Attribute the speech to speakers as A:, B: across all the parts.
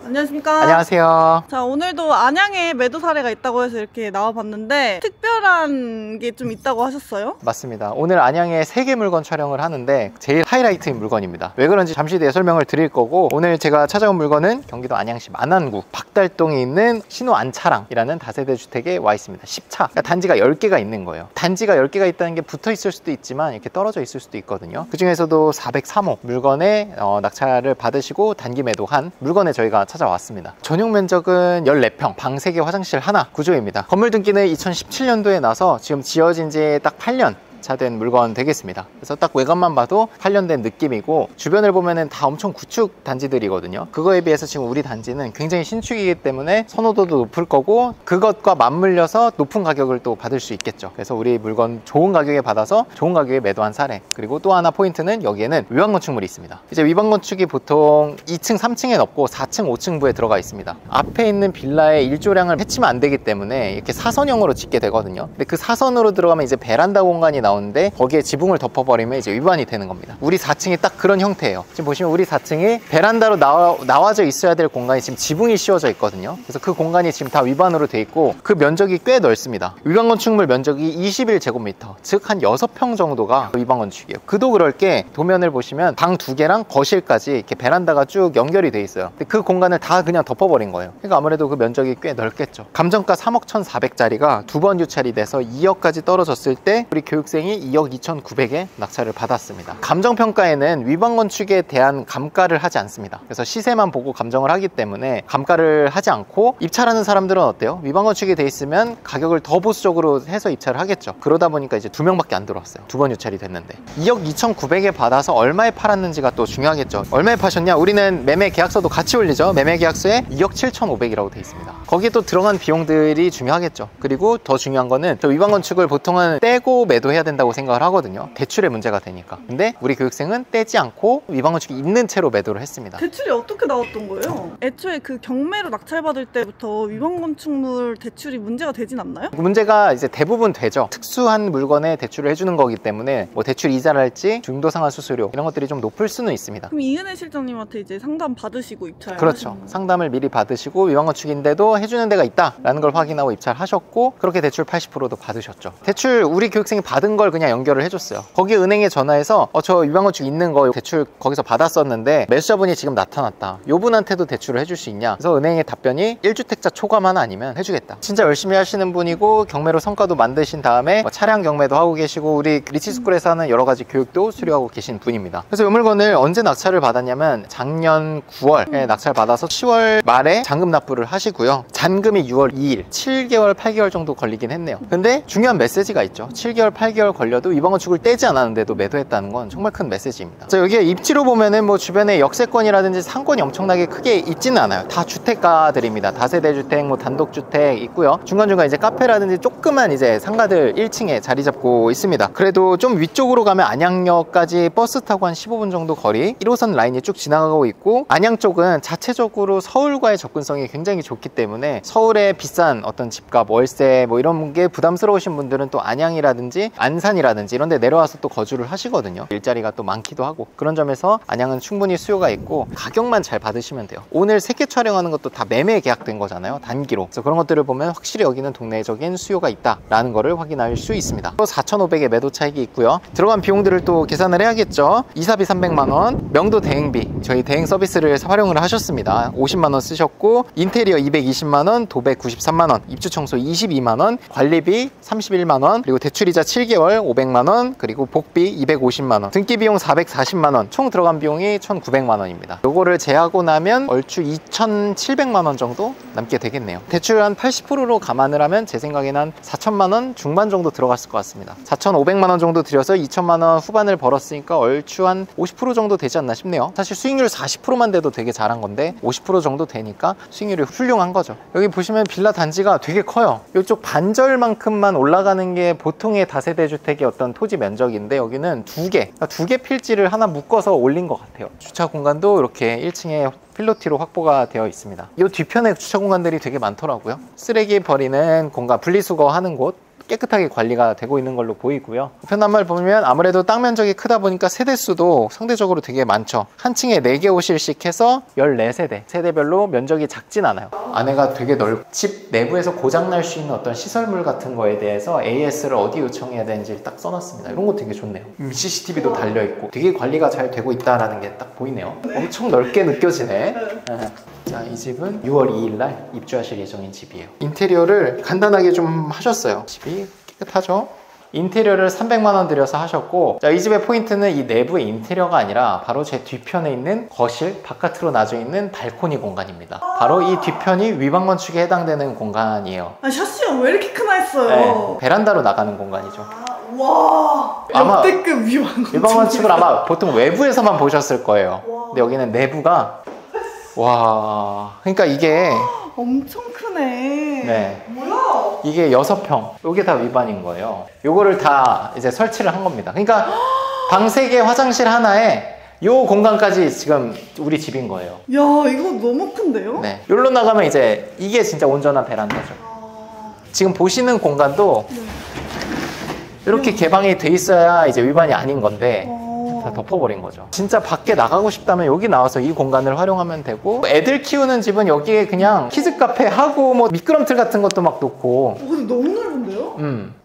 A: 안녕하십니까.
B: 안녕하세요.
A: 자, 오늘도 안양에 매도 사례가 있다고 해서 이렇게 나와봤는데 특별한 게 좀 있다고 하셨어요?
B: 맞습니다. 오늘 안양에 세계 물건 촬영을 하는데 제일 하이라이트인 물건입니다. 왜 그런지 잠시 뒤에 설명을 드릴 거고, 오늘 제가 찾아온 물건은 경기도 안양시 만안구 박달동에 있는 신호 안차랑이라는 다세대 주택에 와 있습니다. 10차. 그러니까 단지가 10개가 있는 거예요. 단지가 10개가 있다는 게 붙어 있을 수도 있지만 이렇게 떨어져 있을 수도 있거든요. 그 중에서도 403호 물건에 낙찰을 받으시고 단기 매도한 물건에 저희가 찾아왔습니다. 전용 면적은 14평, 방 3개, 화장실 하나 구조입니다. 건물 등기는 2017년도에 나서 지금 지어진 지 딱 8년 차 된 물건 되겠습니다. 그래서 딱 외관만 봐도 8년 된 느낌이고, 주변을 보면은 다 엄청 구축 단지들이거든요. 그거에 비해서 지금 우리 단지는 굉장히 신축이기 때문에 선호도도 높을 거고, 그것과 맞물려서 높은 가격을 또 받을 수 있겠죠. 그래서 우리 물건 좋은 가격에 받아서 좋은 가격에 매도한 사례. 그리고 또 하나 포인트는 여기에는 위반 건축물이 있습니다. 이제 위반 건축이 보통 2층, 3층엔 없고 4층, 5층부에 들어가 있습니다. 앞에 있는 빌라의 일조량을 해치면 안 되기 때문에 이렇게 사선형으로 짓게 되거든요. 근데 그 사선으로 들어가면 이제 베란다 공간이 나오는데 거기에 지붕을 덮어버리면 이제 위반이 되는 겁니다. 우리 4층이 딱 그런 형태예요. 지금 보시면 우리 4층이 베란다로 나와져 있어야 될 공간이 지금 지붕이 씌워져 있거든요. 그래서 그 공간이 지금 다 위반으로 돼 있고, 그 면적이 꽤 넓습니다. 위반 건축물 면적이 21제곱미터, 즉 한 6평 정도가 위반 건축이에요. 그도 그럴 게 도면을 보시면 방 2개랑 거실까지 이렇게 베란다가 쭉 연결이 돼 있어요. 근데 그 공간을 다 그냥 덮어버린 거예요. 그러니까 아무래도 그 면적이 꽤 넓겠죠. 감정가 3억 1,400짜리가 두 번 유찰이 돼서 2억까지 떨어졌을 때 우리 교육생이 2억 2,900에 낙찰을 받았습니다. 감정평가에는 위반 건축에 대한 감가를 하지 않습니다. 그래서 시세만 보고 감정을 하기 때문에 감가를 하지 않고, 입찰하는 사람들은 어때요? 위반 건축이 돼 있으면 가격을 더 보수적으로 해서 입찰을 하겠죠. 그러다 보니까 이제 2명밖에 안 들어왔어요. 두 번 유찰이 됐는데 2억 2,900에 받아서 얼마에 팔았는지가 또 중요하겠죠. 얼마에 파셨냐? 우리는 매매 계약서도 같이 올리죠. 매매 계약서에 2억 7,500이라고 돼 있습니다. 거기에 또 들어간 비용들이 중요하겠죠. 그리고 더 중요한 거는, 저 위반 건축을 보통은 떼고 매도해야 된다고 생각을 하거든요. 대출의 문제가 되니까. 근데 우리 교육생은 떼지 않고 위반 건축이 있는 채로 매도를 했습니다.
A: 대출이 어떻게 나왔던 거예요? 애초에 그 경매로 낙찰받을 때부터 위반 건축물 대출이 문제가 되진 않나요?
B: 문제가 이제 대부분 되죠. 특수한 물건에 대출을 해주는 거기 때문에 뭐 대출 이자랄지 중도상환 수수료 이런 것들이 좀 높을 수는 있습니다.
A: 그럼 이은혜 실장님한테 이제 상담 받으시고 입찰
B: 그렇죠. 상담을 미리 받으시고 위반 건축인데도 해주는 데가 있다라는 걸 확인하고 입찰하셨고, 그렇게 대출 80%도 받으셨죠. 대출 우리 교육생이 받은 걸 그냥 연결을 해줬어요. 거기 은행에 전화해서 저 위반 건축 있는 거 대출 거기서 받았었는데 매수자분이 지금 나타났다. 요 분한테도 대출을 해줄 수 있냐? 그래서 은행의 답변이 1주택자 초과만 아니면 해주겠다. 진짜 열심히 하시는 분이고, 경매로 성과도 만드신 다음에 뭐 차량 경매도 하고 계시고, 우리 리치스쿨에서 하는 여러 가지 교육도 수료하고 계신 분입니다. 그래서 이 물건을 언제 낙찰을 받았냐면 작년 9월에 낙찰 받아서 10월 말에 잔금 납부를 하시고요. 잔금이 6월 2일, 7개월, 8개월 정도 걸리긴 했네요. 근데 중요한 메시지가 있죠. 7개월, 8개월 걸려도 위반 건축을 떼지 않았는데도 매도했다는 건 정말 큰 메시지입니다. 자, 여기에 입지로 보면은 뭐 주변에 역세권이라든지 상권이 엄청나게 크게 있지는 않아요. 다 주택가들입니다. 다세대 주택, 뭐 단독주택 있고요. 중간중간 이제 카페라든지 조그만 이제 상가들 1층에 자리 잡고 있습니다. 그래도 좀 위쪽으로 가면 안양역까지 버스 타고 한 15분 정도 거리 1호선 라인이 쭉 지나가고 있고, 안양 쪽은 자체적으로 서울과의 접근성이 굉장히 좋기 때문에 서울의 비싼 어떤 집값, 월세 뭐 이런 게 부담스러우신 분들은 또 안양이라든지 안산이라든지 이런 데 내려와서 또 거주를 하시거든요. 일자리가 또 많기도 하고, 그런 점에서 안양은 충분히 수요가 있고 가격만 잘 받으시면 돼요. 오늘 세개 촬영하는 것도 다 매매 계약된 거잖아요. 단기로. 그래서 그런 것들을 보면 확실히 여기는 동네적인 수요가 있다라는 거를 확인할 수 있습니다. 또 4,500의 매도 차익이 있고요. 들어간 비용들을 또 계산을 해야겠죠. 이사비 300만원, 명도 대행비, 저희 대행 서비스를 활용을 하셨습니다. 50만원 쓰셨고, 인테리어 220만원, 도배 93만원, 입주 청소 22만원, 관리비 31만원, 그리고 대출이자 7개월 500만원, 그리고 복비 250만원, 등기 비용 440만원, 총 들어간 비용이 1,900만원입니다. 요거를 제하고 나면 얼추 2,700만원 정도 남게 되겠네요. 대출 한 80%로 감안을 하면 제 생각에는 한 4천만원 중반 정도 들어갔을 것 같습니다. 4,500만원 정도 들여서 2천만원 후반을 벌었으니까 얼추 한 50% 정도 되지 않나 싶네요. 사실 수익률 40%만 돼도 되게 잘한 건데 50% 정도 되니까 수익률이 훌륭한 거죠. 여기 보시면 빌라 단지가 되게 커요. 이쪽 반절만큼만 올라가는 게 보통의 다세대 주택의 어떤 토지 면적인데, 여기는 두 개 필지를 하나 묶어서 올린 것 같아요. 주차 공간도 이렇게 1층에 필로티로 확보가 되어 있습니다. 이 뒤편에 주차 공간들이 되게 많더라고요. 쓰레기 버리는 공간, 분리수거 하는 곳, 깨끗하게 관리가 되고 있는 걸로 보이고요. 편한말 보면 아무래도 땅 면적이 크다 보니까 세대수도 상대적으로 되게 많죠. 한 층에 4개 호실씩 해서 14세대, 세대별로 면적이 작진 않아요. 안에가 되게 집 내부에서 고장날 수 있는 어떤 시설물 같은 거에 대해서 AS를 어디 요청해야 되는지 딱 써놨습니다. 이런 거 되게 좋네요. CCTV도 달려있고 되게 관리가 잘 되고 있다는 게 딱 보이네요. 엄청 넓게 느껴지네. 자, 이 집은 6월 2일 날 입주하실 예정인 집이에요. 인테리어를 간단하게 좀 하셨어요. 집이 깨끗하죠? 인테리어를 300만 원 들여서 하셨고, 자, 이 집의 포인트는 이 내부의 인테리어가 아니라 바로 제 뒤편에 있는 거실, 바깥으로 나져 있는 발코니 공간입니다. 바로 이 뒤편이 위반 건축에 해당되는 공간이에요.
A: 아, 샤시가 왜 이렇게 크나 했어요.
B: 네, 베란다로 나가는 공간이죠.
A: 와,
B: 아마
A: 역대급 위반
B: 건축을 아마 보통 외부에서만 보셨을 거예요. 근데 여기는 내부가 와, 그러니까 이게
A: 엄청 크네.
B: 네.
A: 뭐야?
B: 이게 6평. 이게 다 위반인 거예요. 요거를 다 이제 설치를 한 겁니다. 그러니까 방 3개, 화장실 하나에 요 공간까지 지금 우리 집인 거예요.
A: 야, 이거 너무 큰데요?
B: 네. 여기로 나가면 이제 이게 진짜 온전한 베란다죠. 지금 보시는 공간도 이렇게 개방이 돼 있어야 이제 위반이 아닌 건데 다 덮어버린 거죠. 진짜 밖에 나가고 싶다면 여기 나와서 이 공간을 활용하면 되고, 애들 키우는 집은 여기에 그냥 키즈 카페 하고 뭐 미끄럼틀 같은 것도 막 놓고.
A: 근데 너무 넓은데요?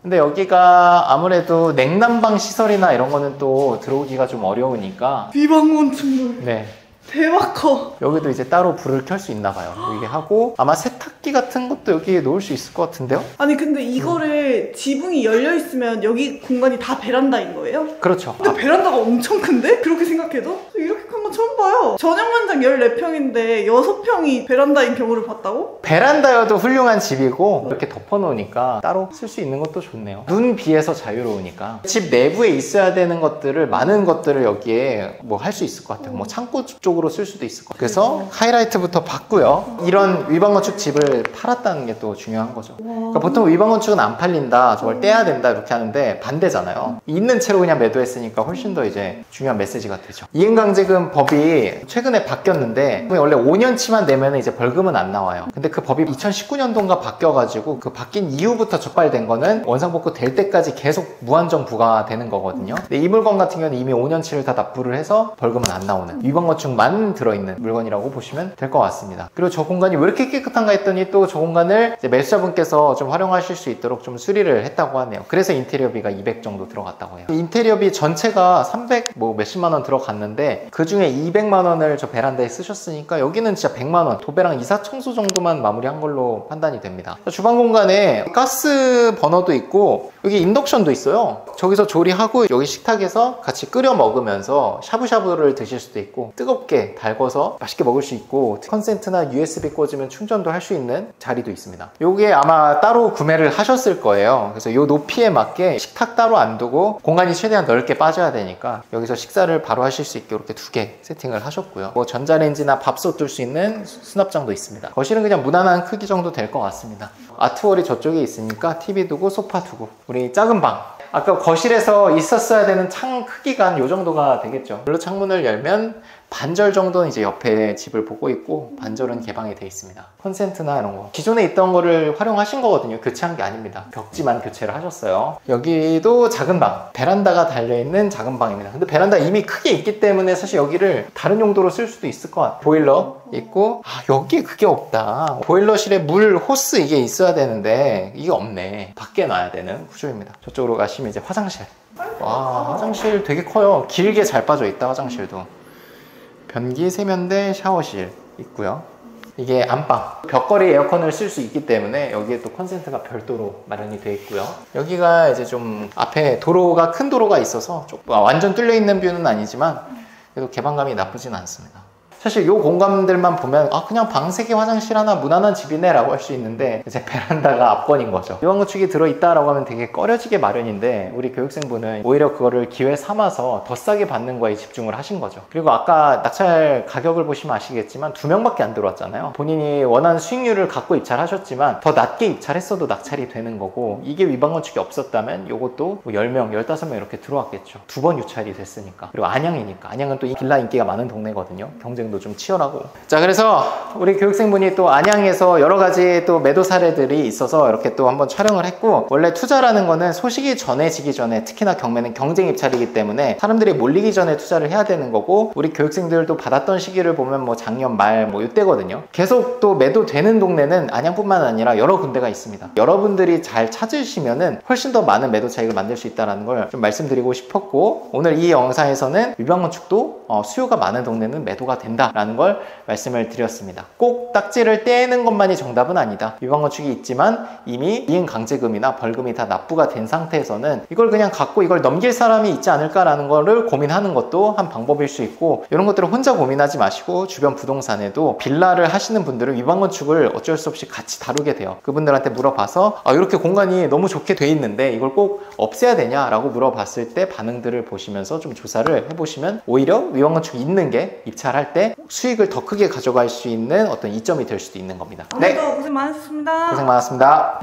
B: 근데 여기가 아무래도 냉난방 시설이나 이런 거는 또 들어오기가 좀 어려우니까.
A: 위반 건축물.
B: 네.
A: 대박 커.
B: 여기도 이제 따로 불을 켤 수 있나 봐요. 여기 하고 아마 세탁기 같은 것도 여기에 놓을 수 있을 것 같은데요?
A: 아니 근데 이거를 지붕이 열려 있으면 여기 공간이 다 베란다인 거예요?
B: 그렇죠.
A: 근데 베란다가 엄청 큰데? 그렇게 생각해도? 이렇게 큰 건 처음 봐요. 전용 면적 14평인데 6평이 베란다인 경우를 봤다고?
B: 베란다여도 훌륭한 집이고 이렇게 덮어놓으니까 따로 쓸 수 있는 것도 좋네요. 눈 비에서 자유로우니까 집 내부에 있어야 되는 것들을, 많은 것들을 여기에 뭐 할 수 있을 것 같아요. 뭐 창고 쪽으로 쓸 수도 있을 것 같아요. 그래서 하이라이트부터 봤고요. 이런 위반건축 집을 팔았다는 게 또 중요한 거죠. 그러니까 보통 위반건축은 안 팔린다, 저걸 떼야 된다 이렇게 하는데 반대잖아요. 있는 채로 그냥 매도했으니까 훨씬 더 이제 중요한 메시지가 되죠. 이행강제금 법이 최근에 바뀌었는데 원래 5년치만 내면 이제 벌금은 안 나와요. 근데 그 법이 2019년도인가 바뀌어가지고 그 바뀐 이후부터 적발된 거는 원상복구 될 때까지 계속 무한정 부과되는 거거든요. 근데 이 물건 같은 경우는 이미 5년치를 다 납부를 해서 벌금은 안 나오는 위반건축만 들어있는 물건이라고 보시면 될 것 같습니다. 그리고 저 공간이 왜 이렇게 깨끗한가 했더니 또 저 공간을 이제 매수자분께서 좀 활용하실 수 있도록 좀 수리를 했다고 하네요. 그래서 인테리어비가 200 정도 들어갔다고 해요. 인테리어비 전체가 300 뭐 몇십만 원 들어갔는데 그 중에 200만 원을 저 베란다에 쓰셨으니까 여기는 진짜 100만 원, 도배랑 이사 청소 정도만 마무리한 걸로 판단이 됩니다. 주방 공간에 가스 버너도 있고 여기 인덕션도 있어요. 저기서 조리하고 여기 식탁에서 같이 끓여 먹으면서 샤브샤브를 드실 수도 있고 뜨겁게 달궈서 맛있게 먹을 수 있고 컨센트나 USB 꽂으면 충전도 할 수 있는 자리도 있습니다. 요게 아마 따로 구매를 하셨을 거예요. 그래서 요 높이에 맞게 식탁 따로 안 두고 공간이 최대한 넓게 빠져야 되니까 여기서 식사를 바로 하실 수 있게 이렇게 2개 세팅을 하셨고요. 뭐 전자레인지나 밥솥 둘 수 있는 수납장도 있습니다. 거실은 그냥 무난한 크기 정도 될 것 같습니다. 아트월이 저쪽에 있으니까 TV 두고 소파 두고 우리 작은 방, 아까 거실에서 있었어야 되는 창 크기가 한 요 정도가 되겠죠. 별로 창문을 열면 반절 정도는 이제 옆에 집을 보고 있고 반절은 개방이 되어 있습니다. 컨센트나 이런 거 기존에 있던 거를 활용하신 거거든요. 교체한 게 아닙니다. 벽지만 교체를 하셨어요. 여기도 작은 방, 베란다가 달려있는 작은 방입니다. 근데 베란다 이미 크게 있기 때문에 사실 여기를 다른 용도로 쓸 수도 있을 것 같아요. 보일러 있고, 여기에 그게 없다. 보일러실에 물 호스 이게 있어야 되는데 이게 없네. 밖에 놔야 되는 구조입니다. 저쪽으로 가시면 이제 화장실. 와, 화장실 되게 커요. 길게 잘 빠져 있다. 화장실도 변기, 세면대, 샤워실 있고요. 이게 안방, 벽걸이 에어컨을 쓸 수 있기 때문에 여기에 또 컨센트가 별도로 마련이 되어 있고요. 여기가 이제 좀 앞에 도로가, 큰 도로가 있어서 완전 뚫려 있는 뷰는 아니지만 그래도 개방감이 나쁘진 않습니다. 사실 이 공간들만 보면 그냥 방 3개 화장실 하나 무난한 집이네 라고 할 수 있는데 이제 베란다가 압권인 거죠. 위반건축이 들어있다 라고 하면 되게 꺼려지게 마련인데 우리 교육생분은 오히려 그거를 기회 삼아서 더 싸게 받는 거에 집중을 하신 거죠. 그리고 아까 낙찰 가격을 보시면 아시겠지만 2명밖에 안 들어왔잖아요. 본인이 원하는 수익률을 갖고 입찰하셨지만 더 낮게 입찰했어도 낙찰이 되는 거고, 이게 위반건축이 없었다면 이것도 뭐 10명, 15명 이렇게 들어왔겠죠. 2번 유찰이 됐으니까. 그리고 안양이니까. 안양은 또 이 빌라 인기가 많은 동네거든요. 경쟁 경쟁도 좀 치열하고. 자, 그래서 우리 교육생분이 또 안양에서 여러 가지 또 매도 사례들이 있어서 이렇게 또 한번 촬영을 했고, 원래 투자라는 거는 소식이 전해지기 전에, 특히나 경매는 경쟁 입찰이기 때문에 사람들이 몰리기 전에 투자를 해야 되는 거고, 우리 교육생들도 받았던 시기를 보면 뭐 작년 말 뭐 이때거든요. 계속 또 매도되는 동네는 안양뿐만 아니라 여러 군데가 있습니다. 여러분들이 잘 찾으시면은 훨씬 더 많은 매도 차익을 만들 수 있다는 걸 좀 말씀드리고 싶었고, 오늘 이 영상에서는 위방건축도 수요가 많은 동네는 매도가 된다라는 걸 말씀을 드렸습니다. 꼭 딱지를 떼는 것만이 정답은 아니다. 위방건축이 있지만 이미 이행강제금이나 벌금이 다 납부가 된 상태에서는 이걸 그냥 갖고 이걸 넘길 사람이 있지 않을까라는 거를 고민하는 것도 한 방법일 수 있고, 이런 것들을 혼자 고민하지 마시고 주변 부동산에도 빌라를 하시는 분들은 위방건축을 어쩔 수 없이 같이 다루게 돼요. 그분들한테 물어봐서 이렇게 공간이 너무 좋게 돼 있는데 이걸 꼭 없애야 되냐라고 물어봤을 때 반응들을 보시면서 좀 조사를 해보시면 오히려 위방건축이 있는 게 입찰할 때 수익을 더 크게 가져갈 수 있는 어떤 이점이 될 수도 있는 겁니다.
A: 오늘도 고생 많으셨습니다.
B: 고생 많았습니다.